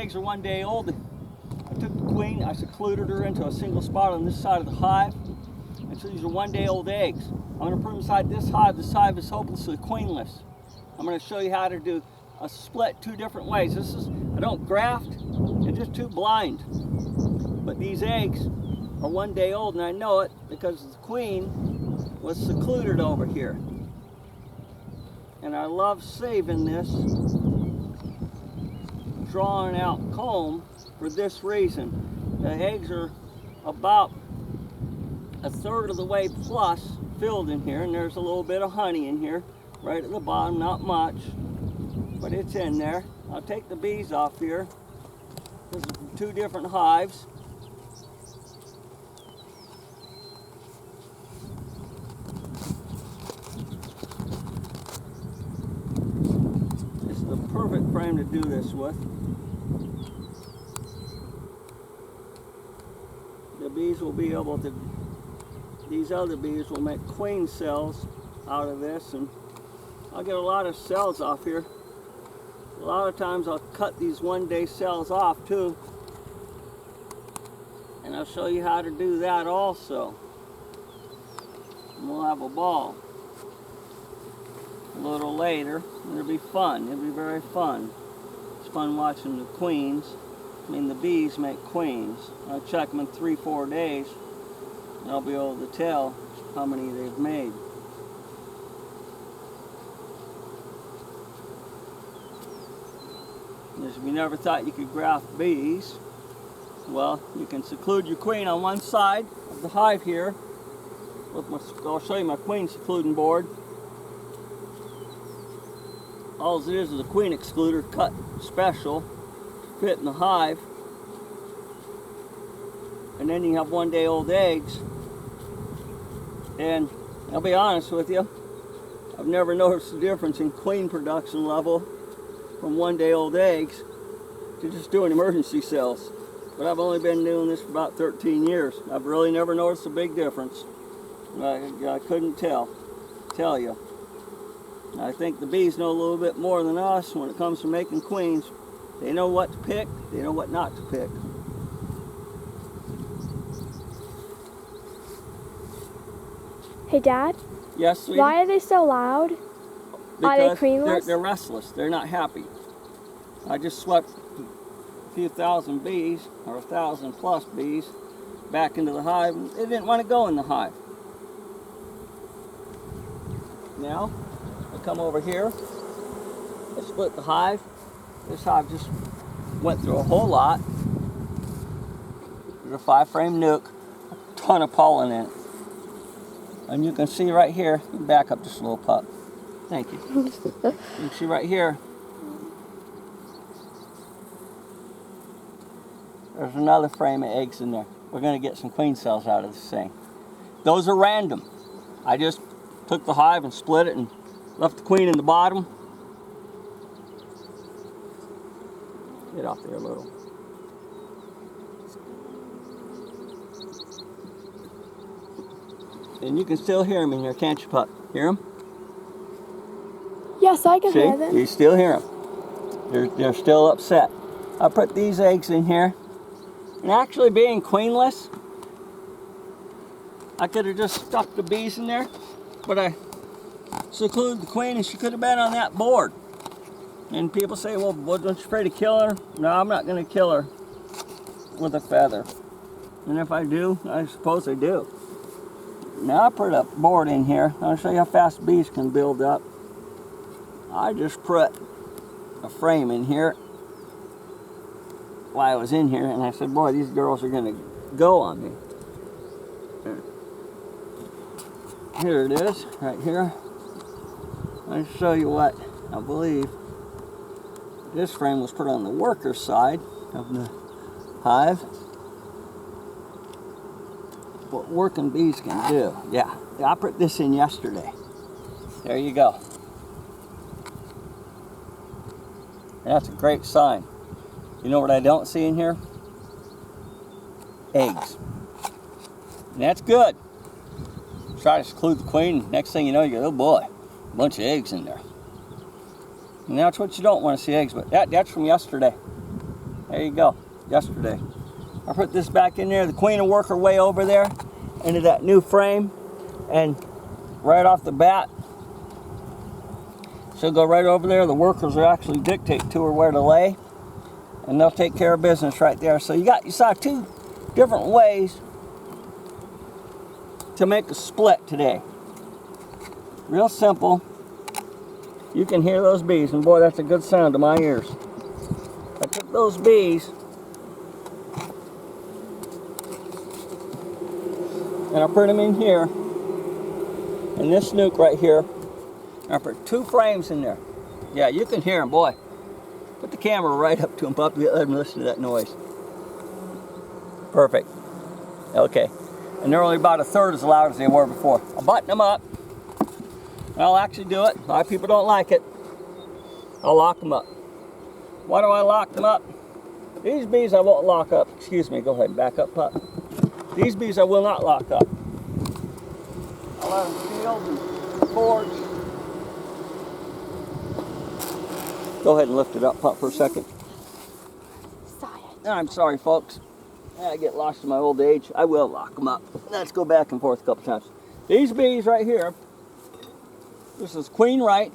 eggs are 1 day old. I took the queen, I secluded her into a single spot on this side of the hive. And so these are 1 day old eggs. I'm going to put them inside this hive. This hive is hopelessly queenless. I'm going to show you how to do a split 2 different ways. I don't graft, I'm just too blind. But these eggs are 1 day old, and I know it because the queen was secluded over here. And I love saving this drawn out comb for this reason. The eggs are about 1/3 of the way plus filled in here, and there's a little bit of honey in here right at the bottom, not much, but it's in there. I'll take the bees off here. This is from 2 different hives. This is the perfect frame to do this with. The bees will be able to, these other bees will make queen cells out of this, and I'll get a lot of cells off here. A lot of times I'll cut these 1 day cells off too, and I'll show you how to do that also. And we'll have a ball a little later. It'll be fun. It'll be very fun. It's fun watching the queens. I mean, the bees make queens. I'll check them in 3-4 days, and I'll be able to tell how many they've made. If you never thought you could graft bees, well, you can seclude your queen on one side of the hive here. I'll show you my queen secluding board. All it is a queen excluder cut special to fit in the hive. And then you have 1 day old eggs. And I'll be honest with you, I've never noticed the difference in queen production level from 1 day old eggs to just doing emergency cells. But I've only been doing this for about 13 years. I've really never noticed a big difference. I couldn't tell you. I think the bees know a little bit more than us when it comes to making queens. They know what to pick, they know what not to pick. Hey Dad? Yes, sweetie? Why are they so loud? Are they queenless? They're restless. They're not happy. I just swept a few thousand bees, or 1,000 plus bees, back into the hive. They didn't want to go in the hive. Now, I come over here. I split the hive. This hive just went through a whole lot. There's a 5-frame nuke, a ton of pollen in it. And you can see right here, back up just a little, pup. Thank you. You can see right here, there's another frame of eggs in there. We're going to get some queen cells out of this thing. Those are random. I just took the hive and split it and left the queen in the bottom. Get off there a little. And you can still hear them in here, can't you, pup? Hear them? Yes, I can hear them. You still hear them. They're still upset. I put these eggs in here. And actually being queenless, I could have just stuck the bees in there, but I secluded the queen and she could have been on that board. And people say, well, wasn't you afraid to kill her? No, I'm not going to kill her with a feather. And if I do, I suppose I do. Now I put a board in here. I'll show you how fast bees can build up. I just put a frame in here while I was in here, and I said, boy, these girls are going to go on me. Here it is, right here. I'll show you what I believe. This frame was put on the worker side of the hive. What working bees can do. Yeah, I put this in yesterday. There you go. That's a great sign. You know what I don't see in here? Eggs. And that's good. Try to seclude the queen. Next thing you know, you go, oh boy, a bunch of eggs in there. And that's what you don't want to see, eggs, but that's from yesterday. There you go. Yesterday. I put this back in there. The queen will work her way over there into that new frame, and right off the bat, she'll go right over there. The workers will actually dictate to her where to lay, and they'll take care of business right there. So you saw two different ways to make a split today. Real simple. You can hear those bees, and boy, that's a good sound to my ears. I took those bees and I put them in here, in this nuke right here. And I put 2 frames in there. Yeah, you can hear them, boy. Put the camera right up to them, Pup. Let them listen to that noise. Perfect. Okay. And they're only about 1/3 as loud as they were before. I'll button them up. And I'll actually do it. A lot of people don't like it. I'll lock them up. Why do I lock them up? These bees I won't lock up. Excuse me, go ahead and back up, Pup. These bees I will not lock up. I'll let them field and forage. Go ahead and lift it up, Pup, for a second. I'm sorry, folks. I get lost in my old age. I will lock them up. Let's go back and forth a couple times. These bees right here, this is Queen Right.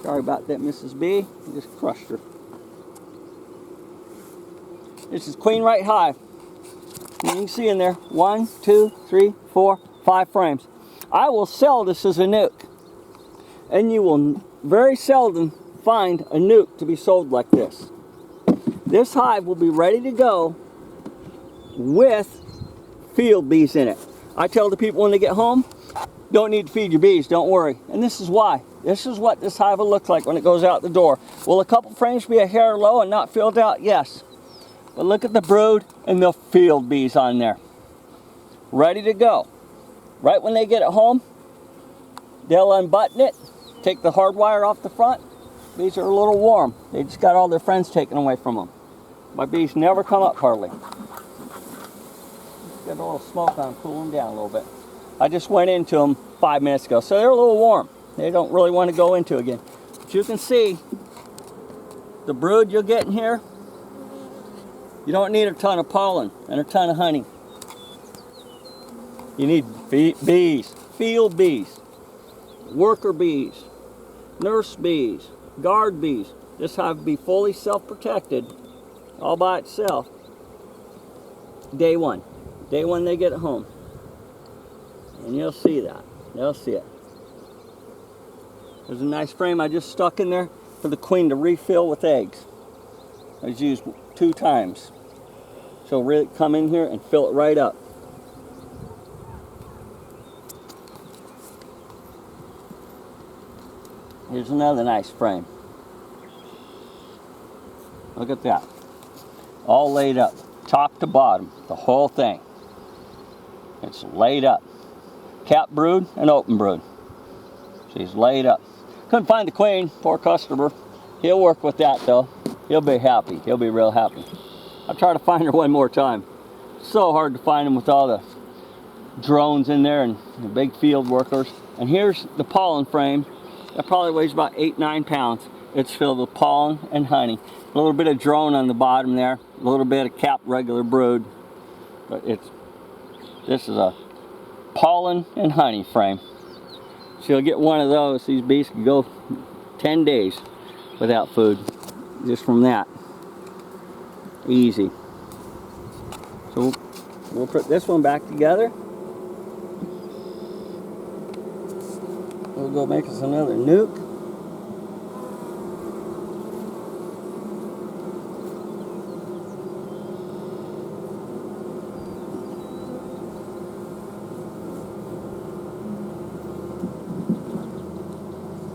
Sorry about that, Mrs. B. I just crushed her. This is Queen Right Hive. You can see in there 1, 2, 3, 4, 5 frames. I will sell this as a nuke, and you will very seldom find a nuke to be sold like this. This hive will be ready to go with field bees in it. I tell the people when they get home, don't need to feed your bees, don't worry. And this is why. This is what this hive will look like when it goes out the door. Will a couple frames be a hair low and not filled out? Yes. But look at the brood and the field bees on there. Ready to go. Right when they get it home, they'll unbutton it, take the hard wire off the front. Bees are a little warm. They just got all their friends taken away from them. My bees never come up hardly. Get a little smoke on them, cool them down a little bit. I just went into them 5 minutes ago, so they're a little warm. They don't really want to go into again. But you can see the brood you'll get in here. You don't need a ton of pollen and a ton of honey. You need bees, field bees, worker bees, nurse bees, guard bees. This hive will be fully self-protected all by itself day one. Day one they get it home. And you'll see that. You'll see it. There's a nice frame I just stuck in there for the queen to refill with eggs. I was used 2 times. She'll really come in here and fill it right up. Here's another nice frame. Look at that. All laid up, top to bottom, the whole thing. It's laid up. Cap brood and open brood. She's laid up. Couldn't find the queen, poor customer. He'll work with that though. He'll be happy. He'll be real happy. I'll try to find her one more time. So hard to find them with all the drones in there and the big field workers. And here's the pollen frame. That probably weighs about 8-9 pounds. It's filled with pollen and honey. A little bit of drone on the bottom there. A little bit of capped regular brood. But this is a pollen and honey frame. So you'll get one of those. These bees can go 10 days without food. Just from that. Easy. So we'll put this one back together. We'll go make us another nuke.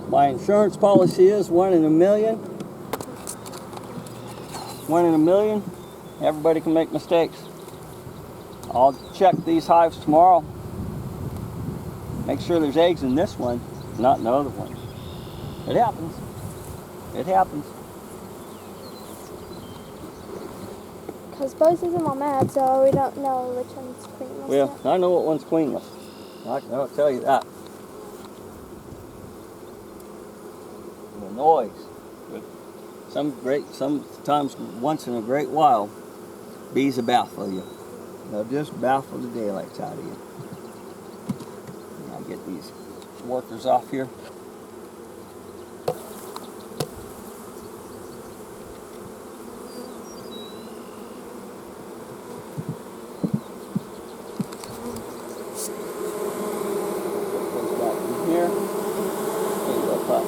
My insurance policy is 1 in a million. 1 in a million. Everybody can make mistakes. I'll check these hives tomorrow. Make sure there's eggs in this one, not in the other one. It happens. It happens. Because both of them are mad, so we don't know which one's queenless. Well, I know what one's queenless. I'll tell you that. The noise. Sometimes once in a great while, bees will baffle you. They'll just baffle the daylights out of you. I'll get these workers off here. Here. There you go, Pup.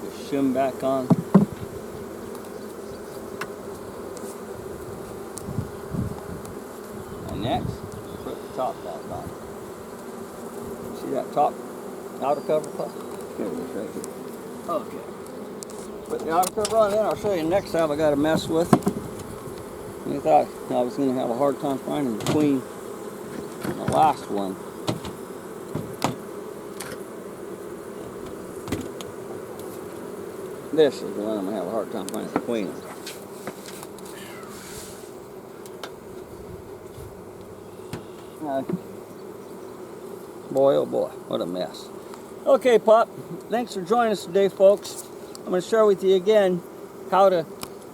The shim back on. And next, put the top back on. See that top outer cover, Pup? Here it is right here. Okay. Put the outer cover on, then I'll show you next time I got to mess with. I thought I was going to have a hard time finding the queen. The last one. This is the one I'm going to have a hard time finding the queen. Boy, oh boy, what a mess. Okay, Pop, thanks for joining us today, folks. I'm going to share with you again how to